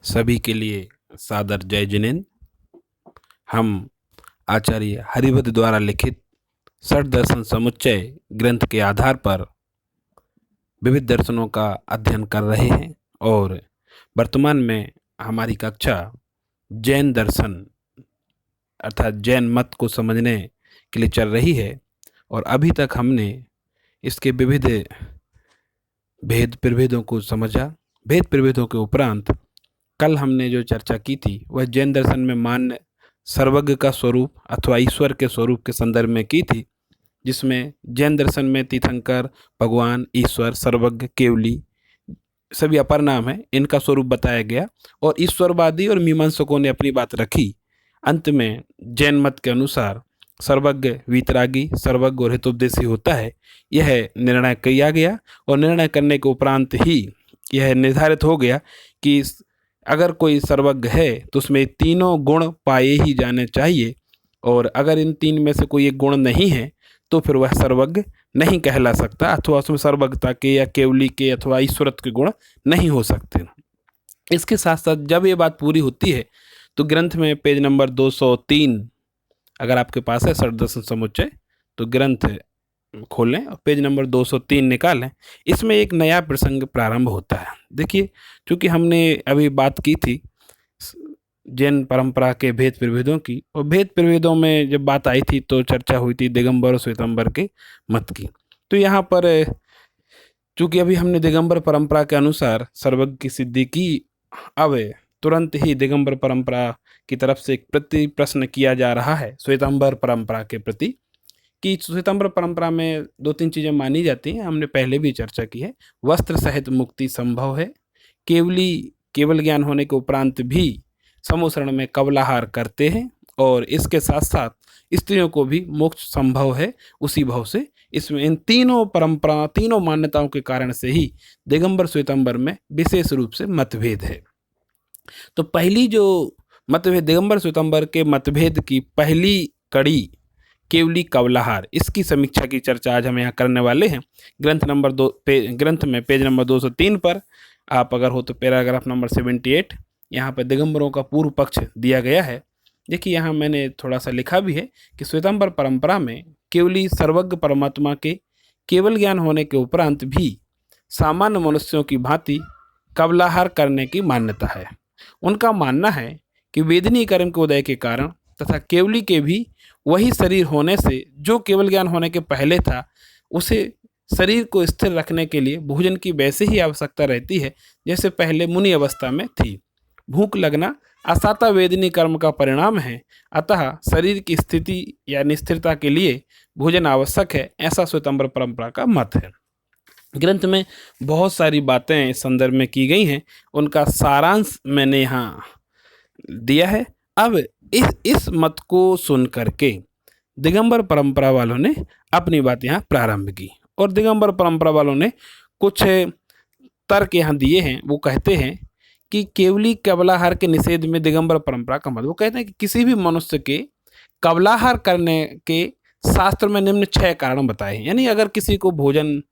सभी के लिए सादर जय जिनेन्द्र। हम आचार्य हरिवद द्वारा लिखित षट दर्शन समुच्चय ग्रंथ के आधार पर विविध दर्शनों का अध्ययन कर रहे हैं और वर्तमान में हमारी कक्षा जैन दर्शन अर्थात जैन मत को समझने के लिए चल रही है। और अभी तक हमने इसके विविध भेद प्रभेदों को समझा। भेद प्रभेदों के उपरांत कल हमने जो चर्चा की थी वह जैन दर्शन में मान्य सर्वज्ञ का स्वरूप अथवा ईश्वर के स्वरूप के संदर्भ में की थी, जिसमें जैन दर्शन में तीर्थंकर, भगवान, ईश्वर, सर्वज्ञ, केवली सभी अपर नाम है, इनका स्वरूप बताया गया और ईश्वरवादी और मीमांसकों ने अपनी बात रखी। अंत में जैन मत के अनुसार सर्वज्ञ वीतरागी, सर्वज्ञ और हितोपदेशी होता है, यह निर्णय किया गया और निर्णय करने के उपरांत ही यह निर्धारित हो गया कि अगर कोई सर्वज्ञ है तो उसमें तीनों गुण पाए ही जाने चाहिए और अगर इन तीन में से कोई एक गुण नहीं है तो फिर वह सर्वज्ञ नहीं कहला सकता अथवा उसमें सर्वज्ञता के या केवली के अथवा ईश्वरत्व के गुण नहीं हो सकते। इसके साथ साथ जब ये बात पूरी होती है तो ग्रंथ में पेज नंबर 203, अगर आपके पास है षट दर्शन समुच्चय तो ग्रंथ खोलें और पेज नंबर 203 निकालें। इसमें एक नया प्रसंग प्रारंभ होता है। देखिए, चूँकि हमने अभी बात की थी जैन परंपरा के भेद प्रभेदों की और भेद प्रभेदों में जब बात आई थी तो चर्चा हुई थी दिगंबर और श्वेतंबर के मत की। तो यहाँ पर चूँकि अभी हमने दिगंबर परंपरा के अनुसार सर्वज्ञ की सिद्धि की, अब तुरंत ही दिगंबर परंपरा की तरफ से एक प्रति प्रश्न किया जा रहा है श्वेतंबर परंपरा के प्रति कि श्वेतंबर परंपरा में दो तीन चीज़ें मानी जाती हैं, हमने पहले भी चर्चा की है। वस्त्र सहित मुक्ति संभव है, केवल ज्ञान होने के उपरांत भी समोसरण में कवलाहार करते हैं और इसके साथ साथ स्त्रियों को भी मोक्ष संभव है उसी भाव से। इसमें इन तीनों मान्यताओं के कारण से ही दिगंबर श्वेतंबर में विशेष रूप से मतभेद है। तो पहली जो मतभेद दिगंबर श्वेतंबर के मतभेद की पहली कड़ी केवली कवलाहार, इसकी समीक्षा की चर्चा आज हम यहाँ करने वाले हैं। ग्रंथ में पेज नंबर 203 पर आप अगर हो तो पैराग्राफ नंबर 78 यहाँ पर दिगंबरों का पूर्व पक्ष दिया गया है। देखिए, यहाँ मैंने थोड़ा सा लिखा भी है कि श्वेतंबर परंपरा में केवली सर्वज्ञ परमात्मा के केवल ज्ञान होने के उपरांत भी सामान्य मनुष्यों की भांति कवलाहार करने की मान्यता है। उनका मानना है कि वेदनीय कर्म के उदय के कारण तथा केवली के भी वही शरीर होने से जो केवल ज्ञान होने के पहले था, उसे शरीर को स्थिर रखने के लिए भोजन की वैसे ही आवश्यकता रहती है जैसे पहले मुनि अवस्था में थी। भूख लगना असाता वेदनीय कर्म का परिणाम है, अतः शरीर की स्थिति या निस्थिरता के लिए भोजन आवश्यक है, ऐसा श्वेतंबर परंपरा का मत है। ग्रंथ में बहुत सारी बातें इस संदर्भ में की गई हैं, उनका सारांश मैंने यहाँ दिया है। अब इस मत को सुन करके दिगंबर परंपरा वालों ने अपनी बात यहाँ प्रारंभ की और दिगंबर परंपरा वालों ने कुछ तर्क यहाँ दिए हैं। वो कहते हैं कि केवली कवलाहार के निषेध में दिगंबर परंपरा का मत, वो कहते हैं कि किसी भी मनुष्य के कवलाहार करने के शास्त्र में निम्न 6 कारण बताए हैं। यानी अगर किसी को भोजन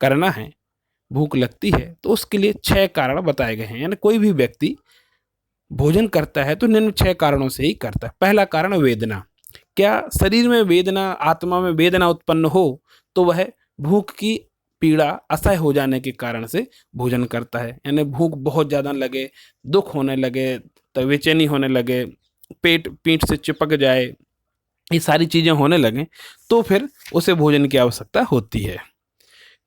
करना है, भूख लगती है, तो उसके लिए 6 कारण बताए गए हैं। यानी कोई भी व्यक्ति भोजन करता है तो निम्न 6 कारणों से ही करता है। पहला कारण वेदना, क्या शरीर में वेदना, आत्मा में वेदना उत्पन्न हो तो वह भूख की पीड़ा असह्य हो जाने के कारण से भोजन करता है। यानी भूख बहुत ज़्यादा लगे, दुख होने लगे, तो बेचैनी होने लगे, पीठ से चिपक जाए, ये सारी चीज़ें होने लगें तो फिर उसे भोजन की आवश्यकता होती है।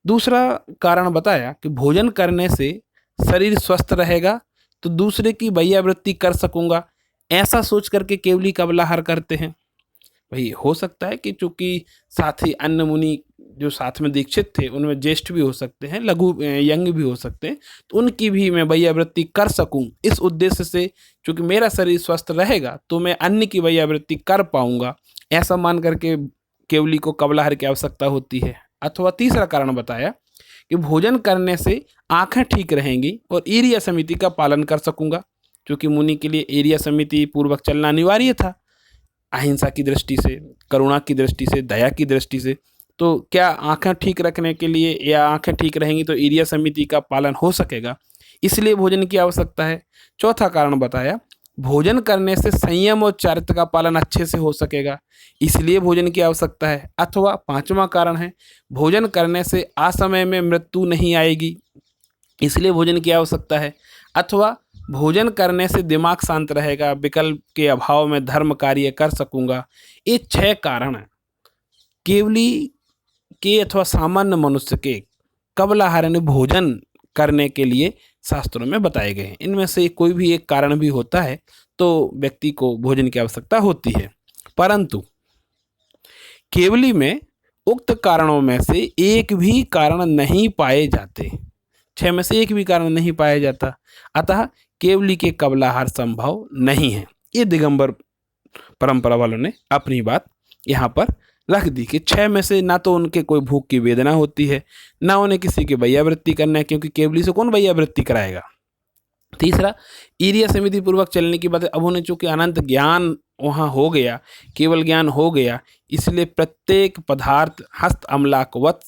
दूसरा कारण बताया कि भोजन करने से शरीर स्वस्थ रहेगा तो दूसरे की वैयावृत्ति कर सकूंगा, ऐसा सोच करके केवली कवलाहार करते हैं। भाई हो सकता है कि चूंकि साथी अन्य मुनि जो साथ में दीक्षित थे उनमें ज्येष्ठ भी हो सकते हैं, लघु यंग भी हो सकते हैं, तो उनकी भी मैं वैयावृत्ति कर सकूं, इस उद्देश्य से चूंकि मेरा शरीर स्वस्थ रहेगा तो मैं अन्य की वैयावृत्ति कर पाऊंगा, ऐसा मान करके केवली को कवलाहार की आवश्यकता होती है। अथवा तीसरा कारण बताया कि भोजन करने से आँखें ठीक रहेंगी और ईर्ष्या समिति का पालन कर सकूंगा, क्योंकि मुनि के लिए ईर्ष्या समिति पूर्वक चलना अनिवार्य था, अहिंसा की दृष्टि से, करुणा की दृष्टि से, दया की दृष्टि से। तो क्या आँखें ठीक रखने के लिए या आँखें ठीक रहेंगी तो ईर्ष्या समिति का पालन हो सकेगा, इसलिए भोजन की आवश्यकता है। चौथा कारण बताया, भोजन करने से संयम और चारित्र का पालन अच्छे से हो सकेगा, इसलिए भोजन की आवश्यकता है। अथवा पांचवा कारण है, भोजन करने से असमय में मृत्यु नहीं आएगी, इसलिए भोजन की आवश्यकता है। अथवा भोजन करने से दिमाग शांत रहेगा, विकल्प के अभाव में धर्म कार्य कर सकूंगा। ये 6 कारण केवली के अथवा सामान्य मनुष्य के कबल आहार यानी भोजन करने के लिए शास्त्रों में बताए गए हैं। इनमें से कोई भी एक कारण भी होता है तो व्यक्ति को भोजन की आवश्यकता होती है, परंतु केवली में उक्त कारणों में से एक भी कारण नहीं पाए जाते। 6 में से एक भी कारण नहीं पाया जाता, अतः केवली के कबल आहार संभव नहीं है। ये दिगंबर परंपरा वालों ने अपनी बात यहाँ पर रख दी कि 6 में से ना तो उनके कोई भूख की वेदना होती है, ना उन्हें किसी की वैयावृत्ति करना है, क्योंकि केवली से कौन वैयावृत्ति कराएगा। तीसरा, ईर्ष्या समिति पूर्वक चलने की बात है। अब उन्हें चूंकि अनंत ज्ञान वहाँ हो गया, केवल ज्ञान हो गया, इसलिए प्रत्येक पदार्थ हस्त अमलाकवत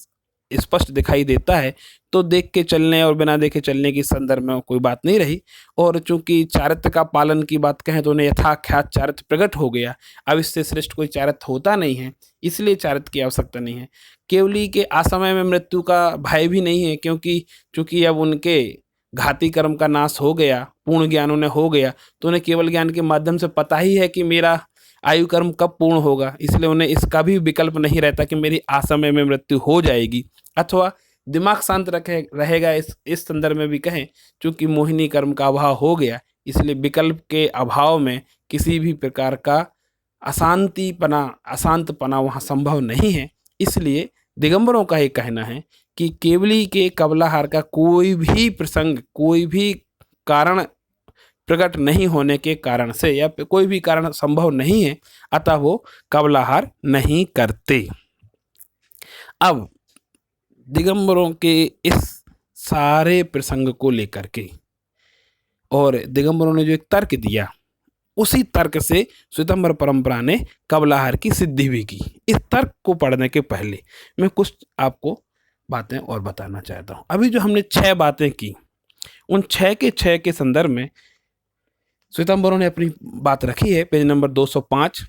स्पष्ट दिखाई देता है, तो देख के चलने और बिना देखे चलने की संदर्भ में कोई बात नहीं रही। और चूंकि चारित्र का पालन की बात कहें तो उन्हें यथाख्यात चारित्र प्रकट हो गया, अब इससे श्रेष्ठ कोई चारित्र होता नहीं है, इसलिए चारित्र की आवश्यकता नहीं है। केवली के असमय में मृत्यु का भय भी नहीं है, क्योंकि चूंकि अब उनके घाती कर्म का नाश हो गया, पूर्ण ज्ञान उन्हें हो गया, तो उन्हें केवल ज्ञान के माध्यम से पता ही है कि मेरा आयु कर्म कब पूर्ण होगा, इसलिए उन्हें इसका भी विकल्प नहीं रहता कि मेरी असमय में मृत्यु हो जाएगी। अथवा दिमाग शांत रहेगा, इस संदर्भ में भी कहें, चूंकि मोहिनी कर्म का अभाव हो गया, इसलिए विकल्प के अभाव में किसी भी प्रकार का अशांतपना वहाँ संभव नहीं है। इसलिए दिगंबरों का ये कहना है कि केवली के कबलाहार का कोई भी प्रसंग, कोई भी कारण प्रकट नहीं होने के कारण से या कोई भी कारण संभव नहीं है, अतः वो कबलाहार नहीं करते। अब दिगंबरों के इस सारे प्रसंग को लेकर के और दिगंबरों ने जो एक तर्क दिया, उसी तर्क से श्वेतांबर परंपरा ने कबलाहार की सिद्धि भी की। इस तर्क को पढ़ने के पहले मैं कुछ आपको बातें और बताना चाहता हूँ। अभी जो हमने 6 बातें की, उन 6 के संदर्भ में श्वेतांबरों ने अपनी बात रखी है, पेज नंबर 205,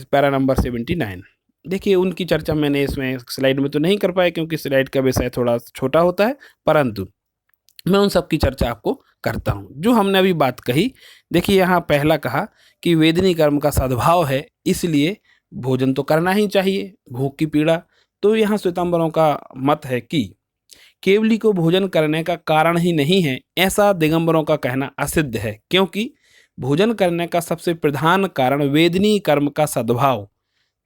पैरा नंबर 79। देखिए, उनकी चर्चा मैंने इसमें स्लाइड में तो नहीं कर पाया, क्योंकि स्लाइड का विषय थोड़ा छोटा होता है, परंतु मैं उन सब की चर्चा आपको करता हूँ जो हमने अभी बात कही। देखिए, यहाँ पहला कहा कि वेदनी कर्म का सद्भाव है, इसलिए भोजन तो करना ही चाहिए, भूख की पीड़ा। तो यहाँ श्वेतांबरों का मत है कि केवली को भोजन करने का कारण ही नहीं है, ऐसा दिगंबरों का कहना असिद्ध है, क्योंकि भोजन करने का सबसे प्रधान कारण वेदनी कर्म का सद्भाव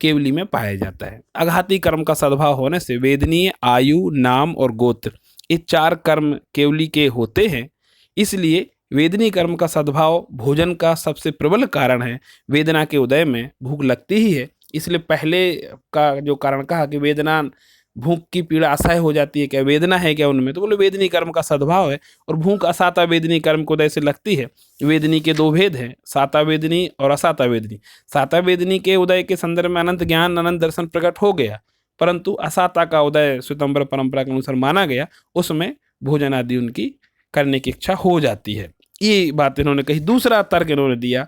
केवली में पाया जाता है। अघाती कर्म का सद्भाव होने से वेदनीय, आयु, नाम और गोत्र, ये 4 कर्म केवली के होते हैं, इसलिए वेदनी कर्म का सद्भाव भोजन का सबसे प्रबल कारण है। वेदना के उदय में भूख लगती ही है, इसलिए पहले का जो कारण कहा कि वेदना, भूख की पीड़ा असह्य हो जाती है, क्या वेदना है क्या उनमें, तो बोले वेदनी कर्म का सद्भाव है। और भूख असाता वेदनी कर्म को उदय से लगती है। वेदनी के 2 भेद हैं, साता वेदनी और असाता वेदनी। साता वेदनी के उदय के संदर्भ में अनंत ज्ञान, अनंत दर्शन प्रकट हो गया, परंतु असाता का उदय श्वेतांबर परंपरा के अनुसार माना गया, उसमें भोजन आदि उनकी करने की इच्छा हो जाती है। ये बात इन्होंने कही। दूसरा तर्क इन्होंने दिया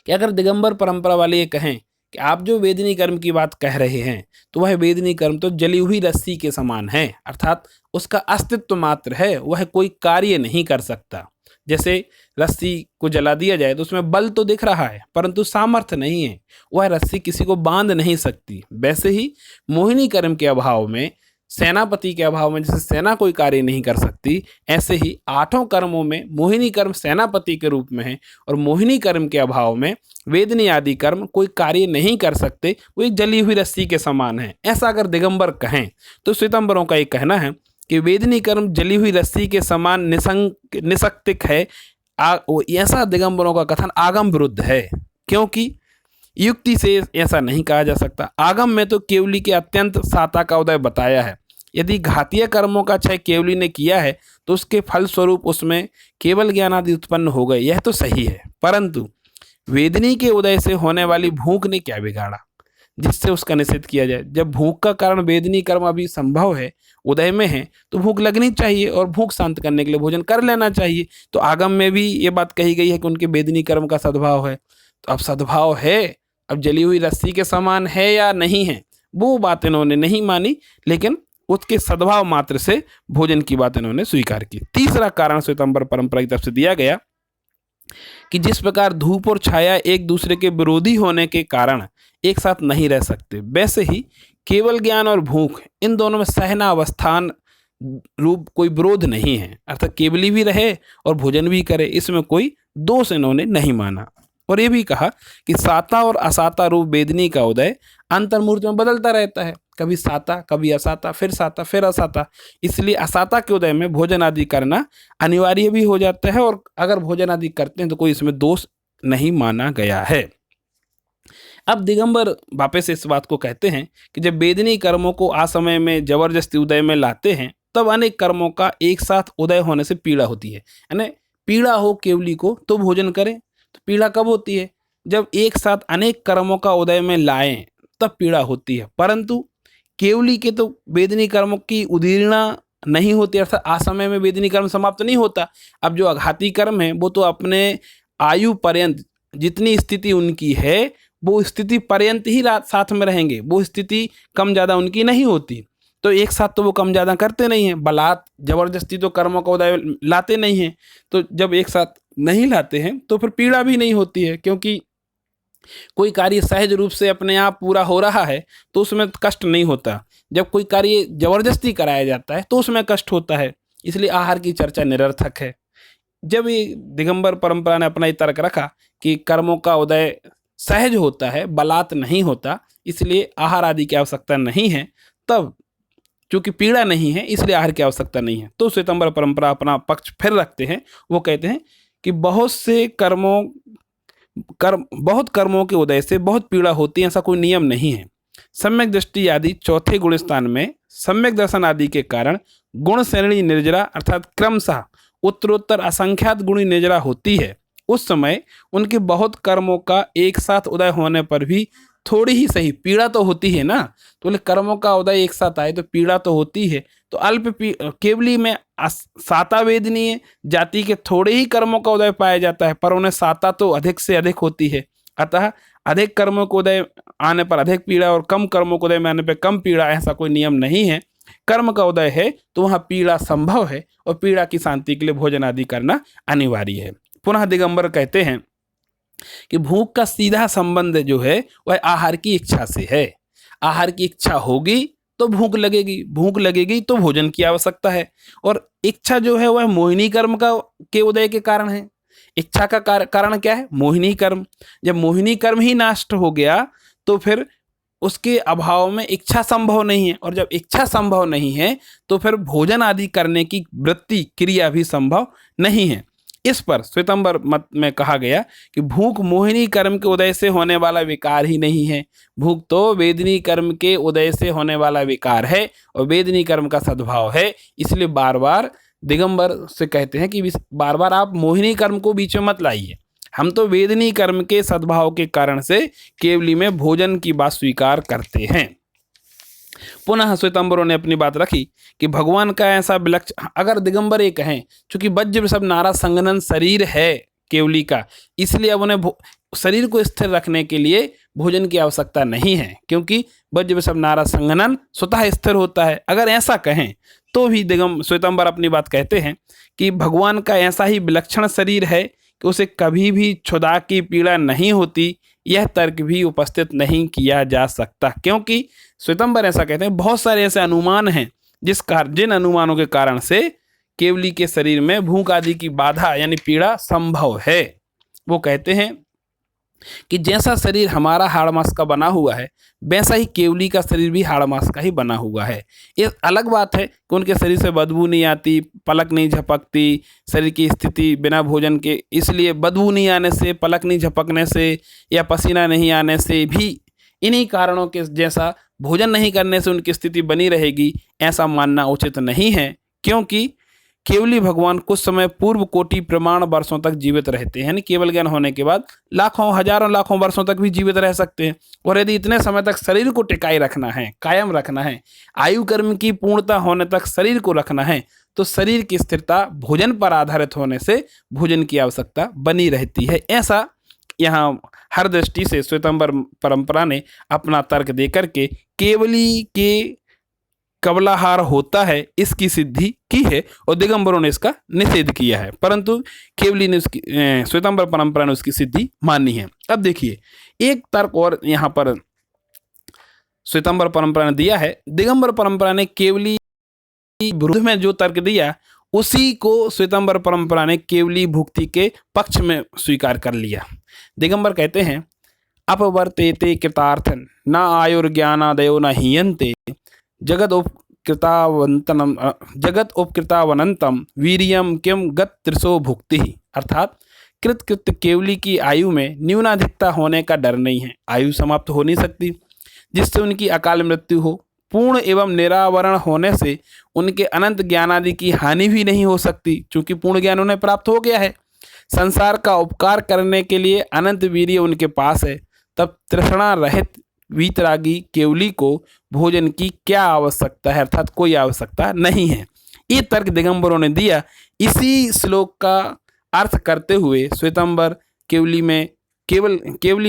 कि अगर दिगंबर परंपरा वाले ये कहें कि आप जो वेदनी कर्म की बात कह रहे हैं, तो वह वेदनी कर्म तो जली हुई रस्सी के समान है, अर्थात उसका अस्तित्व मात्र है, वह कोई कार्य नहीं कर सकता। जैसे रस्सी को जला दिया जाए तो उसमें बल तो दिख रहा है, परंतु सामर्थ्य नहीं है, वह रस्सी किसी को बांध नहीं सकती। वैसे ही मोहिनी कर्म के अभाव में, सेनापति के अभाव में जैसे सेना कोई कार्य नहीं कर सकती, ऐसे ही 8 कर्मों में मोहिनी कर्म सेनापति के रूप में है, और मोहिनी कर्म के अभाव में वेदनी आदि कर्म कोई कार्य नहीं कर सकते, वो एक जली हुई रस्सी के समान है। ऐसा अगर दिगंबर कहें तो श्वेतांबरों का ये कहना है कि वेदनी कर्म जली हुई रस्सी के समान निसक्तिक है। ऐसा दिगंबरों का कथन आगम विरुद्ध है, क्योंकि युक्ति से ऐसा नहीं कहा जा सकता। आगम में तो केवली के अत्यंत साता का उदय बताया है। यदि घातीय कर्मों का क्षय केवली ने किया है तो उसके फलस्वरूप उसमें केवल ज्ञान आदि उत्पन्न हो गए, यह तो सही है, परंतु वेदनी के उदय से होने वाली भूख ने क्या बिगाड़ा। जिससे उसका निषेध किया जाए। जब भूख का कारण वेदनी कर्म अभी संभव है, उदय में है, तो भूख लगनी चाहिए और भूख शांत करने के लिए भोजन कर लेना चाहिए। तो आगम में भी ये बात कही गई है कि उनके वेदनी कर्म का सद्भाव है। तो अब सद्भाव है, अब जली हुई रस्सी के समान है या नहीं है, वो बात इन्होंने नहीं मानी, लेकिन उसके सद्भाव मात्र से भोजन की बात इन्होंने स्वीकार की। तीसरा कारण श्वेतांबर परंपरा की तरफ से दिया गया कि जिस प्रकार धूप और छाया एक दूसरे के विरोधी होने के कारण एक साथ नहीं रह सकते, वैसे ही केवल ज्ञान और भूख, इन दोनों में सहना अवस्थान रूप कोई विरोध नहीं है। अर्थात केवली भी रहे और भोजन भी करे, इसमें कोई दोष इन्होंने नहीं माना। और ये भी कहा कि साता और असाता रूप वेदनी का उदय अंतर्मूर्त में बदलता रहता है, कभी साता, कभी असाता, फिर साता, फिर असाता। इसलिए असाता के उदय में भोजन आदि करना अनिवार्य भी हो जाता है, और अगर भोजन आदि करते हैं तो कोई इसमें दोष नहीं माना गया है। अब दिगंबर वापस इस बात को कहते हैं कि जब वेदनी कर्मों को असमय में जबरदस्ती उदय में लाते हैं, तब अनेक कर्मों का एक साथ उदय होने से पीड़ा होती है। यानी पीड़ा हो केवली को तो भोजन करें, तो पीड़ा कब होती है? जब एक साथ अनेक कर्मों का उदय में लाएं, तब पीड़ा होती है। परंतु केवली के तो वेदनी कर्मों की उदीर्णा नहीं होती, अर्थात असमय में वेदनी कर्म समाप्त नहीं होता। अब जो आघाती कर्म है वो तो अपने आयु पर्यंत जितनी स्थिति उनकी है वो स्थिति पर्यंत ही साथ में रहेंगे, वो स्थिति कम ज़्यादा उनकी नहीं होती। तो एक साथ तो वो कम ज़्यादा करते नहीं हैं, बलात् जबरदस्ती तो कर्मों का उदय लाते नहीं हैं। तो जब एक साथ नहीं लाते हैं तो फिर पीड़ा भी नहीं होती है, क्योंकि कोई कार्य सहज रूप से अपने आप पूरा हो रहा है तो उसमें कष्ट नहीं होता। जब कोई कार्य जबरदस्ती कराया जाता है तो उसमें कष्ट होता है। इसलिए आहार की चर्चा निरर्थक है। जब ये दिगंबर परंपरा ने अपना ये तर्क रखा कि कर्मों का उदय सहज होता है, बलात् नहीं होता, इसलिए आहार आदि की आवश्यकता नहीं है, तब चूंकि पीड़ा नहीं है इसलिए आहार की आवश्यकता नहीं है। तो श्वेतांबर परंपरा अपना पक्ष फिर रखते हैं। वो कहते हैं कि बहुत कर्मों के उदय से बहुत पीड़ा होती है, ऐसा कोई नियम नहीं है। सम्यक दृष्टि आदि चौथे गुण स्थान में सम्यक दर्शन आदि के कारण गुण श्रेणी निर्जरा अर्थात क्रमशः उत्तरोत्तर असंख्यात गुणी निर्जरा होती है। उस समय उनके बहुत कर्मों का एक साथ उदय होने पर भी थोड़ी ही सही पीड़ा तो होती है ना। तो बोले कर्मों का उदय एक साथ आए तो पीड़ा तो होती है। तो अल्प केवली में साता वेदनीय जाति के थोड़े ही कर्मों का उदय पाया जाता है, पर उन्हें साता तो अधिक से अधिक होती है। अतः अधिक कर्मों को उदय आने पर अधिक पीड़ा और कम कर्मों को उदय में आने पर कम पीड़ा, ऐसा कोई नियम नहीं है। कर्म का उदय है तो वहाँ पीड़ा संभव है और पीड़ा की शांति के लिए भोजन आदि करना अनिवार्य है। पुनः दिगंबर कहते हैं कि भूख का सीधा संबंध जो है वह आहार की इच्छा से है। आहार की इच्छा होगी तो भूख लगेगी, भूख लगेगी तो भोजन की आवश्यकता है। और इच्छा जो है वह मोहिनी कर्म के उदय के कारण है। इच्छा का कारण क्या है? मोहिनी कर्म। जब मोहिनी कर्म ही नष्ट हो गया तो फिर उसके अभाव में इच्छा संभव नहीं है, और जब इच्छा संभव नहीं है तो फिर भोजन आदि करने की वृत्ति क्रिया भी संभव नहीं है। इस पर श्वेतांबर मत में कहा गया कि भूख मोहिनी कर्म के उदय से होने वाला विकार ही नहीं है। भूख तो वेदनी कर्म के उदय से होने वाला विकार है और वेदनी कर्म का सद्भाव है। इसलिए बार बार दिगंबर से कहते हैं कि बार बार आप मोहिनी कर्म को बीच में मत लाइए। हम तो वेदनी कर्म के सद्भाव के कारण से केवली में भोजन की बात स्वीकार करते हैं। पुनः श्वेतांबरों ने अपनी बात रखी कि भगवान का ऐसा विलक्षण, अगर दिगंबर ये कहें चूंकि वज्र सब नारा संगनन शरीर है केवली का, इसलिए अब उन्हें शरीर को स्थिर रखने के लिए भोजन की आवश्यकता नहीं है, क्योंकि वज्र सब नारा संगनन स्वतः स्थिर होता है। अगर ऐसा कहें तो भी श्वेतांबर अपनी बात कहते हैं कि भगवान का ऐसा ही विलक्षण शरीर है कि उसे कभी भी क्षुधा की पीड़ा नहीं होती, यह तर्क भी उपस्थित नहीं किया जा सकता। क्योंकि श्वेतांबर ऐसा कहते हैं बहुत सारे ऐसे अनुमान हैं जिन अनुमानों के कारण से केवली के शरीर में भूख आदि की बाधा यानी पीड़ा संभव है। वो कहते हैं कि जैसा शरीर हमारा हाड़ मांस का बना हुआ है वैसा ही केवली का शरीर भी हाड़ मांस का ही बना हुआ है। ये अलग बात है कि उनके शरीर से बदबू नहीं आती, पलक नहीं झपकती, शरीर की स्थिति बिना भोजन के, इसलिए बदबू नहीं आने से, पलक नहीं झपकने से या पसीना नहीं आने से भी, इन्हीं कारणों के जैसा भोजन नहीं करने से उनकी स्थिति बनी रहेगी, ऐसा मानना उचित नहीं है। क्योंकि केवली भगवान कुछ समय पूर्व कोटि प्रमाण वर्षों तक जीवित रहते हैं, यानी केवल ज्ञान होने के बाद लाखों हजारों लाखों वर्षों तक भी जीवित रह सकते हैं। और यदि इतने समय तक शरीर को टिकाए रखना है, कायम रखना है, आयु कर्म की पूर्णता होने तक शरीर को रखना है, तो शरीर की स्थिरता भोजन पर आधारित होने से भोजन की आवश्यकता बनी रहती है। ऐसा यहाँ हर दृष्टि से श्वेतांबर परंपरा ने अपना तर्क देकर के केवली के कबलाहार होता है इसकी सिद्धि की है और दिगंबरों ने इसका निषेध किया है, परंतु केवली ने उसकी श्वेतांबर परंपरा ने उसकी सिद्धि मानी है। अब देखिए एक तर्क और यहाँ पर श्वेतांबर परंपरा ने दिया है। दिगंबर परंपरा ने केवली विरुद्ध में जो तर्क दिया उसी को श्वेतांबर परंपरा ने केवली भुक्ति के पक्ष में स्वीकार कर लिया। दिगंबर कहते हैं अपवर्तेते कृतार्थन न आयुर्ज्ञानादयो न हीयन्ते जगत उपकृतावनंतम वीरियम किम गत त्रिशो भुक्ति। अर्थात कृत केवली की आयु में न्यूनाधिकता होने का डर नहीं है, आयु समाप्त हो नहीं सकती जिससे उनकी अकाल मृत्यु हो। पूर्ण एवं निरावरण होने से उनके अनंत ज्ञान आदि की हानि भी नहीं हो सकती, क्योंकि पूर्ण ज्ञान उन्हें प्राप्त हो गया है। संसार का उपकार करने के लिए अनंत वीर्य उनके पास है, तब तृष्णा रहित वीतरागी केवली को भोजन की क्या आवश्यकता है, अर्थात कोई आवश्यकता नहीं है। ये तर्क दिगंबरों ने दिया। इसी श्लोक का अर्थ करते हुए श्वेतांबर केवली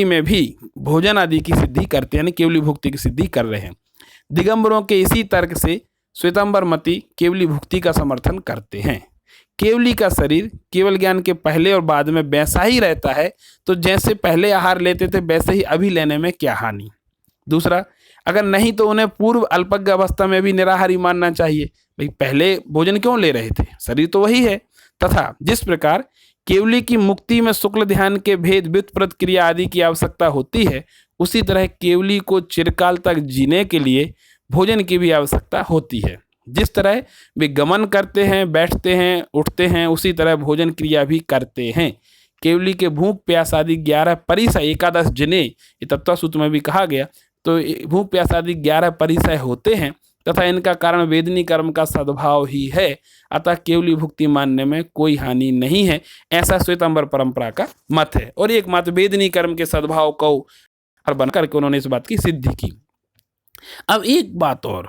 में भी भोजन आदि की सिद्धि करते हैं, यानी केवली भुक्ति की सिद्धि कर रहे हैं। दिगंबरों के इसी तर्क से श्वेतांबर मति केवली भुक्ति का समर्थन करते हैं। केवली का शरीर केवल ज्ञान के पहले और बाद में वैसा ही रहता है, तो जैसे पहले आहार लेते थे वैसे ही अभी लेने में क्या हानि। दूसरा, अगर नहीं तो उन्हें पूर्व अल्पज्ञ अवस्था में भी निराहारी मानना चाहिए। भाई पहले भोजन क्यों ले रहे थे, शरीर तो वही है। तथा जिस प्रकार केवली की मुक्ति में शुक्ल ध्यान के भेद व्युत्पन्न क्रिया आदि की आवश्यकता होती है, उसी तरह केवली को चिरकाल तक जीने के लिए भोजन की भी आवश्यकता होती है। जिस तरह वे गमन करते हैं, बैठते हैं, उठते हैं, उसी तरह भोजन क्रिया भी करते हैं। केवली के भूख प्यास आदि 11 परिसय एकादश जिने ये तत्वसूत्र में भी कहा गया, तो भूख प्यास आदि 11 परिसय होते हैं तथा इनका कारण वेदनी कर्म का सद्भाव ही है। अतः केवली भुक्ति मानने में कोई हानि नहीं है, ऐसा श्वेतांबर परंपरा का मत है। और एक मत वेदनी कर्म के सद्भाव को बनकर के उन्होंने इस बात की सिद्धि की। अब एक बात और,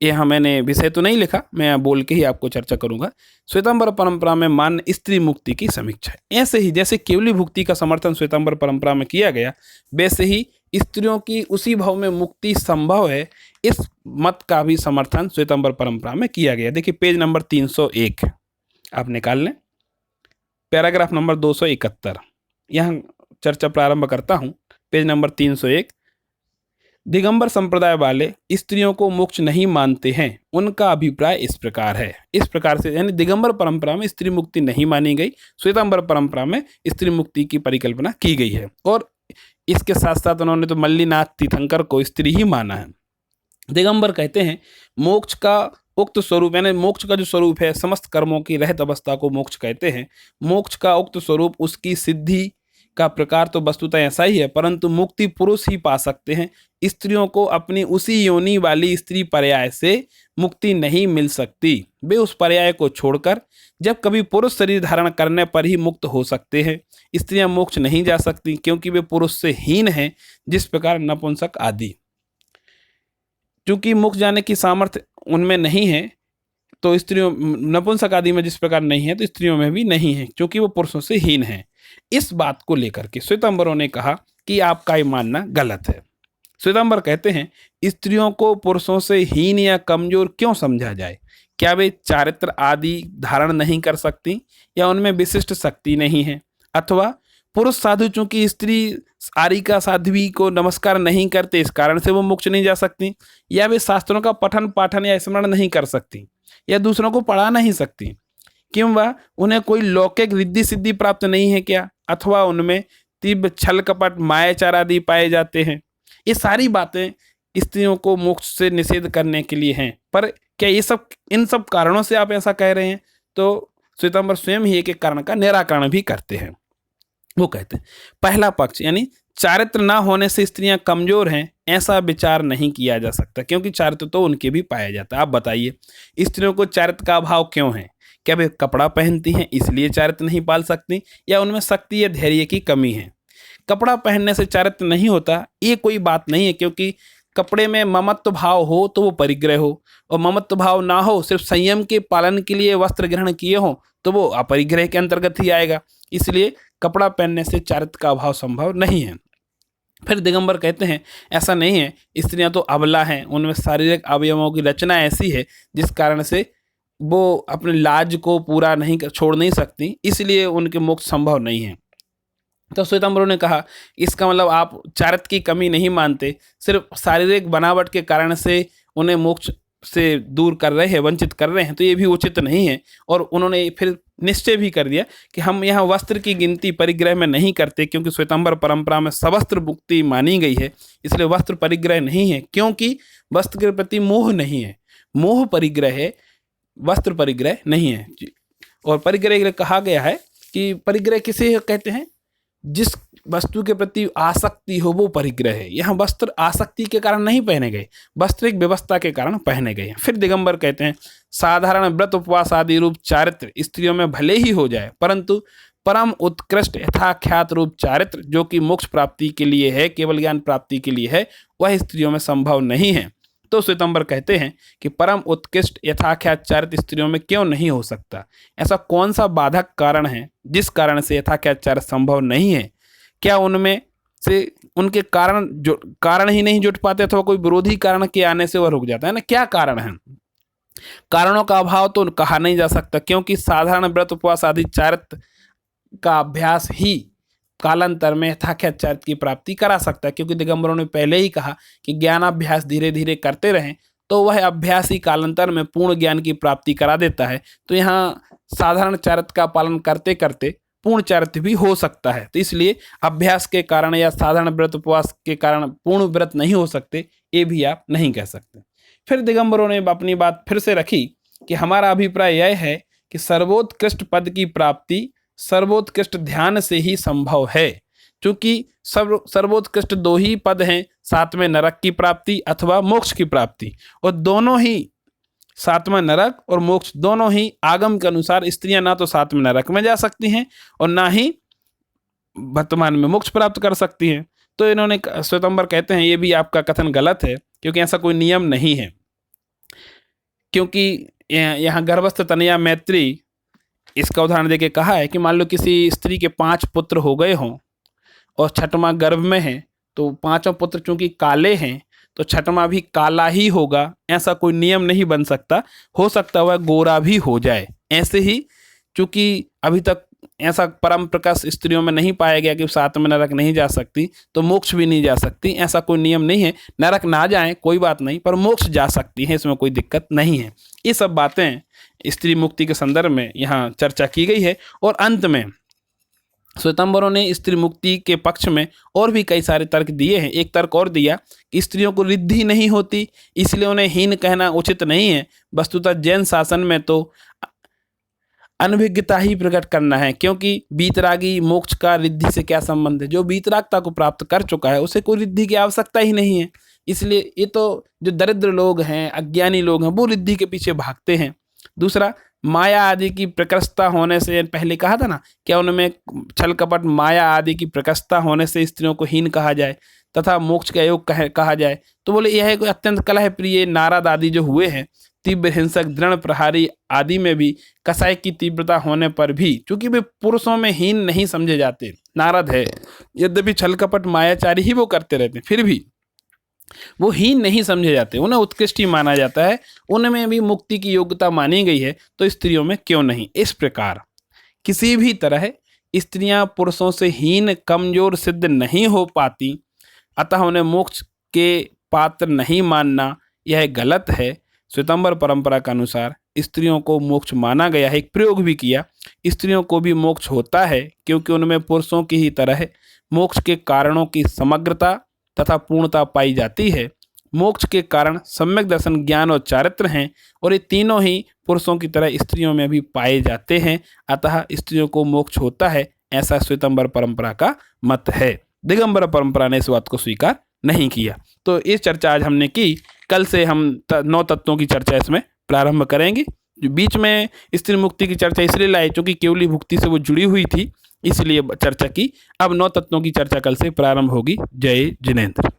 यहाँ मैंने विषय तो नहीं लिखा, मैं बोल के ही आपको चर्चा करूंगा। श्वेतांबर परंपरा में मान्य स्त्री मुक्ति की समीक्षा। ऐसे ही जैसे केवली भुक्ति का समर्थन श्वेतांबर परंपरा में किया गया, वैसे ही स्त्रियों की उसी भाव में मुक्ति संभव है, इस मत का भी समर्थन श्वेतांबर परंपरा में किया गया। देखिए पेज नंबर 301 आप निकाल लें, पैराग्राफ नंबर 271, यहाँ चर्चा प्रारंभ करता हूँ। Page number 301। दिगंबर संप्रदाय वाले स्त्रियों को मोक्ष नहीं मानते हैं, उनका अभिप्राय इस प्रकार है। इस प्रकार से यानी दिगंबर परंपरा में स्त्री मुक्ति नहीं मानी गई, श्वेतांबर परंपरा में स्त्री मुक्ति की परिकल्पना की गई है। और इसके साथ साथ उन्होंने तो मल्लीनाथ तीर्थंकर को स्त्री ही माना है। दिगंबर कहते हैं मोक्ष का उक्त स्वरूप, यानी मोक्ष का जो स्वरूप है, समस्त कर्मों की रहित अवस्था को मोक्ष कहते हैं। मोक्ष का उक्त स्वरूप, उसकी सिद्धि का प्रकार तो वस्तुतः ऐसा ही है, परंतु मुक्ति पुरुष ही पा सकते हैं। स्त्रियों को अपनी उसी योनि वाली स्त्री पर्याय से मुक्ति नहीं मिल सकती। वे उस पर्याय को छोड़कर जब कभी पुरुष शरीर धारण करने पर ही मुक्त हो सकते हैं। स्त्रियां मोक्ष नहीं जा सकती क्योंकि वे पुरुष से हीन हैं, जिस प्रकार नपुंसक आदि। क्योंकि मोक्ष जाने की सामर्थ्य उनमें नहीं है, तो स्त्रियों नपुंसक आदि में जिस प्रकार नहीं है, तो स्त्रियों में भी नहीं है, क्योंकि वो पुरुषों से हीन है। इस बात को लेकर के श्वेतांबरों ने कहा कि आपका ये मानना गलत है। श्वेतांबर कहते हैं स्त्रियों को पुरुषों से हीन या कमजोर क्यों समझा जाए? क्या वे चारित्र आदि धारण नहीं कर सकती, या उनमें विशिष्ट शक्ति नहीं है, अथवा पुरुष साधु चूंकि स्त्री आरिका साध्वी को नमस्कार नहीं करते इस कारण से वो मोक्ष नहीं जा सकती, या वे शास्त्रों का पठन पाठन या स्मरण नहीं कर सकती, या दूसरों को पढ़ा नहीं सकती, किंवा उन्हें कोई लौकिक रिद्धि सिद्धि प्राप्त नहीं है क्या, अथवा उनमें तीव्र छल कपट मायाचार आदि पाए जाते हैं। ये सारी बातें स्त्रियों को मोक्ष से निषेध करने के लिए हैं। पर क्या इन सब कारणों से आप ऐसा कह रहे हैं? तो श्वेतांबर स्वयं ही एक एक कारण का निराकरण भी करते हैं। वो कहते हैं पहला पक्ष, यानी चारित्र ना होने से स्त्रियां कमजोर हैं, ऐसा विचार नहीं किया जा सकता, क्योंकि चारित्र तो उनके भी पाया जाता है। आप बताइए स्त्रियों को चारित्र का अभाव क्यों है? क्या वे कपड़ा पहनती हैं इसलिए चारित्र नहीं पाल सकती, या उनमें शक्ति या धैर्य की कमी है? कपड़ा पहनने से चारित्र नहीं होता, ये कोई बात नहीं है, क्योंकि कपड़े में ममत्व भाव हो तो वो परिग्रह हो, और ममत्व भाव ना हो, सिर्फ संयम के पालन के लिए वस्त्र ग्रहण किए हो तो वो अपरिग्रह के अंतर्गत ही आएगा। इसलिए कपड़ा पहनने से चारित्र का अभाव संभव नहीं है। फिर दिगंबर कहते हैं ऐसा नहीं है, स्त्रियां तो अबला हैं, उनमें शारीरिक अवयवों की रचना ऐसी है जिस कारण से वो अपने लाज को पूरा नहीं छोड़ नहीं सकती, इसलिए उनके मोक्ष संभव नहीं है। तो श्वेतांबरों ने कहा इसका मतलब आप चारित्र की कमी नहीं मानते, सिर्फ शारीरिक बनावट के कारण से उन्हें मोक्ष से दूर कर रहे हैं, वंचित कर रहे हैं, तो ये भी उचित नहीं है। और उन्होंने फिर निश्चय भी कर दिया कि हम यहाँ वस्त्र की गिनती परिग्रह में नहीं करते, क्योंकि श्वेतांबर परंपरा में सवस्त्र मुक्ति मानी गई है, इसलिए वस्त्र परिग्रह नहीं है, क्योंकि वस्त्र के प्रति मोह नहीं है। मोह परिग्रह है, वस्त्र परिग्रह नहीं है। और परिग्रह कहा गया है कि परिग्रह किसे कहते हैं? जिस वस्तु के प्रति आसक्ति हो वो परिग्रह है। यहाँ वस्त्र आसक्ति के कारण नहीं पहने गए, वस्त्र एक व्यवस्था के कारण पहने गए हैं। फिर दिगंबर कहते हैं साधारण व्रत उपवास आदि रूप चारित्र स्त्रियों में भले ही हो जाए, परंतु परम उत्कृष्ट यथाख्यात रूप चारित्र जो कि मोक्ष प्राप्ति के लिए है, केवल ज्ञान प्राप्ति के लिए है, वह स्त्रियों में संभव नहीं है। तो श्वेतांबर कहते हैं कि परम उत्कृष्ट यथाख्यात चारित्र स्त्रियों में क्यों नहीं हो सकता? ऐसा कौन सा बाधक कारण है जिस कारण से यथाख्यात चारित्र संभव नहीं है? क्या उनमें से उनके कारण ही नहीं जुट पाते, अथवा कोई विरोधी कारण के आने से वह रुक जाता है ना? क्या कारण है? कारणों का अभाव तो कहा नहीं जा सकता, क्योंकि साधारण व्रत उपवास आदि चारित्र का अभ्यास ही कालांतर में यथाख्यात चारित्र की प्राप्ति करा सकता है, क्योंकि दिगंबरों ने पहले ही कहा कि ज्ञानाभ्यास धीरे धीरे करते रहें तो वह अभ्यास ही कालांतर में पूर्ण ज्ञान की प्राप्ति करा देता है। तो यहाँ साधारण चारित्र का पालन करते करते पूर्ण चारित्र भी हो सकता है। तो इसलिए अभ्यास के कारण या साधारण व्रत उपवास के कारण पूर्ण व्रत नहीं हो सकते, ये भी आप नहीं कह सकते। फिर दिगंबरों ने अपनी बात फिर से रखी कि हमारा अभिप्राय यह है कि सर्वोत्कृष्ट पद की प्राप्ति सर्वोत्कृष्ट ध्यान से ही संभव है, क्योंकि सर्वोत्कृष्ट दो ही पद हैं, साथ में नरक की प्राप्ति अथवा मोक्ष की प्राप्ति, और दोनों ही साथ में नरक और मोक्ष दोनों ही आगम के अनुसार स्त्रियां ना तो साथ में नरक में जा सकती हैं और ना ही वर्तमान में मोक्ष प्राप्त कर सकती हैं। तो इन्होंने श्वेतांबर कहते हैं ये भी आपका कथन गलत है, क्योंकि ऐसा कोई नियम नहीं है। क्योंकि यहाँ गर्भस्थ तनया मैत्री इसका उदाहरण देके कहा है कि मान लो किसी स्त्री के 5 पुत्र हो गए हों और छठवां गर्भ में है, तो 5 पुत्र चूंकि काले हैं तो छठवां भी काला ही होगा, ऐसा कोई नियम नहीं बन सकता। हो सकता वह गोरा भी हो जाए। ऐसे ही चूंकि अभी तक ऐसा परम प्रकाश स्त्रियों में नहीं पाया गया कि साथ में नरक नहीं जा सकती, तो मोक्ष भी नहीं जा सकती, ऐसा कोई नियम नहीं है। नरक ना जाए कोई बात नहीं, पर मोक्ष जा सकती हैं, इसमें कोई दिक्कत नहीं है। ये सब बातें स्त्री मुक्ति के संदर्भ में यहाँ चर्चा की गई है। और अंत में श्वेतांबरों ने स्त्री मुक्ति के पक्ष में और भी कई सारे तर्क दिए हैं। एक तर्क और दिया कि स्त्रियों को रिद्धि नहीं होती, इसलिए उन्हें हीन कहना उचित नहीं है। वस्तुतः जैन शासन में तो अनभिज्ञता ही प्रकट करना है, क्योंकि बीतरागी मोक्ष का रिद्धि से क्या संबंध है? जो बीतरागता को प्राप्त कर चुका है उसे कोई रिद्धि की आवश्यकता ही नहीं है। इसलिए ये तो जो दरिद्र लोग हैं, अज्ञानी लोग हैं, वो रिद्धि के पीछे भागते हैं। दूसरा, माया आदि की प्रकृष्टता होने से, पहले कहा था ना, क्या उनमें छल कपट माया आदि की प्रकृष्टता होने से स्त्रियों को हीन कहा जाए तथा मोक्ष के अयोग कहा जाए? तो बोले यह कोई अत्यंत कलह प्रिय नारद आदि जो हुए हैं, तीव्र हिंसक दृढ़ प्रहारी आदि में भी कसाई की तीव्रता होने पर भी चूंकि वे पुरुषों में हीन नहीं समझे जाते, नारद है यद्यपि छल कपट मायाचारी ही वो करते रहते हैं, फिर भी वो हीन नहीं समझे जाते, उन्हें उत्कृष्ट ही माना जाता है, उनमें भी मुक्ति की योग्यता मानी गई है, तो स्त्रियों में क्यों नहीं? इस प्रकार किसी भी तरह स्त्रियां पुरुषों से हीन कमजोर सिद्ध नहीं हो पाती, अतः उन्हें मोक्ष के पात्र नहीं मानना यह गलत है। श्वेतांबर परंपरा के अनुसार स्त्रियों को मोक्ष माना गया है। एक प्रयोग भी किया, स्त्रियों को भी मोक्ष होता है, क्योंकि उनमें पुरुषों की ही तरह मोक्ष के कारणों की समग्रता तथा पूर्णता पाई जाती है। मोक्ष के कारण सम्यक दर्शन, ज्ञान और चारित्र हैं, और ये तीनों ही पुरुषों की तरह स्त्रियों में भी पाए जाते हैं, अतः स्त्रियों को मोक्ष होता है, ऐसा श्वेतांबर परंपरा का मत है। दिगंबर परंपरा ने इस बात को स्वीकार नहीं किया। तो ये चर्चा आज हमने की, कल से हम 9 तत्वों की चर्चा इसमें प्रारंभ करेंगे। बीच में स्त्री मुक्ति की चर्चा इसलिए लाई क्योंकि केवली भुक्ति से वो जुड़ी हुई थी, इसलिए चर्चा की। अब 9 तत्वों की चर्चा कल से प्रारंभ होगी। जय जिनेंद्र।